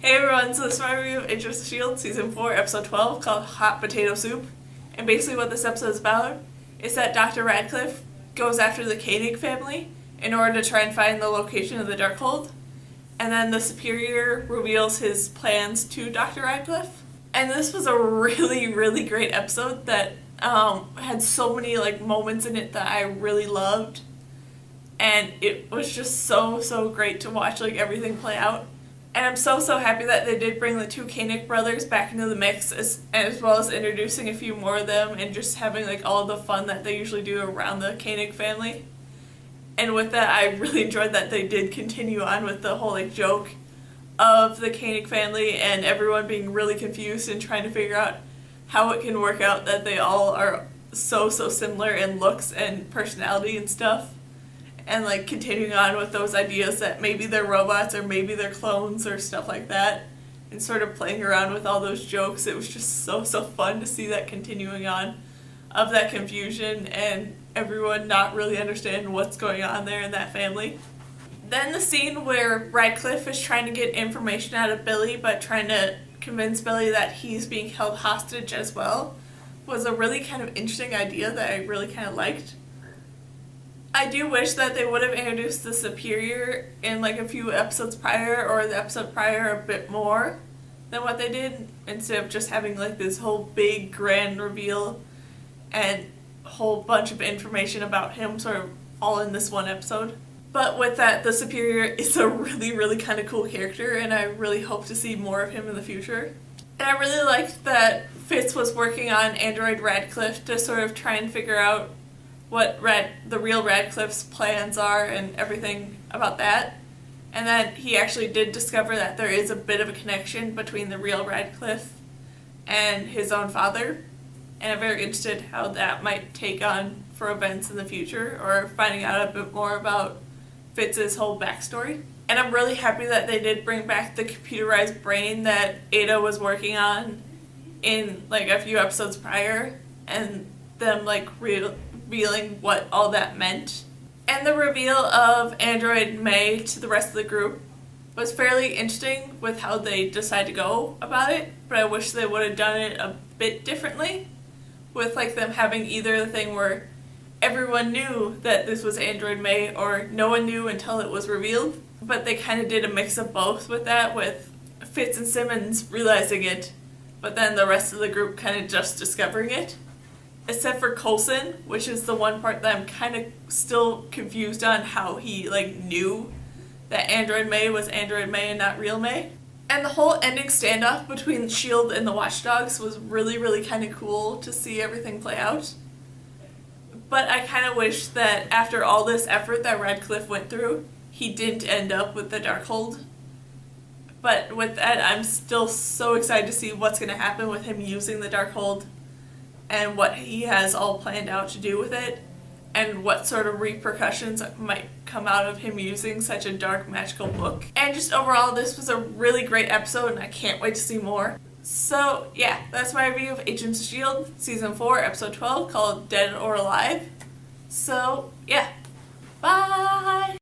Hey everyone, so this is my review of Agents of S.H.I.E.L.D. Season 4, Episode 12, called Hot Potato Soup. And basically what this episode is about is that Dr. Radcliffe goes after the Koenig family in order to try and find the location of the Darkhold. And then the Superior reveals his plans to Dr. Radcliffe. And this was a really, really great episode that had so many moments in it that I really loved. And it was just so great to watch everything play out. And I'm so happy that they did bring the two Koenig brothers back into the mix, as well as introducing a few more of them and just having all the fun that they usually do around the Koenig family. And with that, I really enjoyed that they did continue on with the whole joke of the Koenig family and everyone being really confused and trying to figure out how it can work out that they all are so similar in looks and personality and stuff. And continuing on with those ideas that maybe they're robots or maybe they're clones or stuff like that, and sort of playing around with all those jokes. It was just so fun to see that continuing on of that confusion and everyone not really understanding what's going on there in that family. Then the scene where Radcliffe is trying to get information out of Billy but trying to convince Billy that he's being held hostage as well was a really kind of interesting idea that I really kind of liked. I do wish that they would have introduced the Superior in a few episodes prior, or the episode prior a bit more than what they did, instead of just having this whole big grand reveal and a whole bunch of information about him sort of all in this one episode. But with that, the Superior is a really kind of cool character, and I really hope to see more of him in the future. And I really liked that Fitz was working on Android Radcliffe to sort of try and figure out what the real Radcliffe's plans are and everything about that. And then he actually did discover that there is a bit of a connection between the real Radcliffe and his own father. And I'm very interested how that might take on for events in the future, or finding out a bit more about Fitz's whole backstory. And I'm really happy that they did bring back the computerized brain that Ada was working on in a few episodes prior, and them revealing what all that meant. And the reveal of Android May to the rest of the group was fairly interesting with how they decided to go about it, but I wish they would have done it a bit differently, with them having either the thing where everyone knew that this was Android May or no one knew until it was revealed, but they kind of did a mix of both with that, with Fitz and Simmons realizing it, but then the rest of the group kind of just discovering it. Except for Coulson, which is the one part that I'm kind of still confused on how he knew that Android May was Android May and not real May. And the whole ending standoff between S.H.I.E.L.D. and the Watchdogs was really kind of cool to see everything play out. But I kind of wish that after all this effort that Radcliffe went through, he didn't end up with the Darkhold. But with that, I'm still so excited to see what's going to happen with him using the Darkhold, and what he has all planned out to do with it, and what sort of repercussions might come out of him using such a dark, magical book. And just overall, this was a really great episode, and I can't wait to see more. So yeah, that's my review of Agents of S.H.I.E.L.D. Season 4, Episode 12, called Dead or Alive. So yeah, bye!